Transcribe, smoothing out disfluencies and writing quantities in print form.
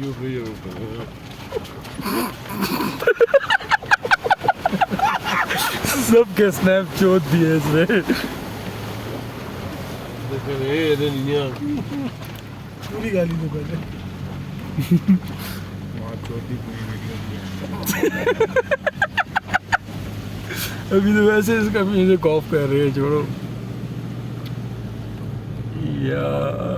Video पे सबके snap चोट दिए इसने। पूरी गाली दो पहले। वहाँ छोटी पूरी वीडियो अभी तो वैसे इसका म्यूजिक ऑफ कर रहे हैं, छोड़ो यार।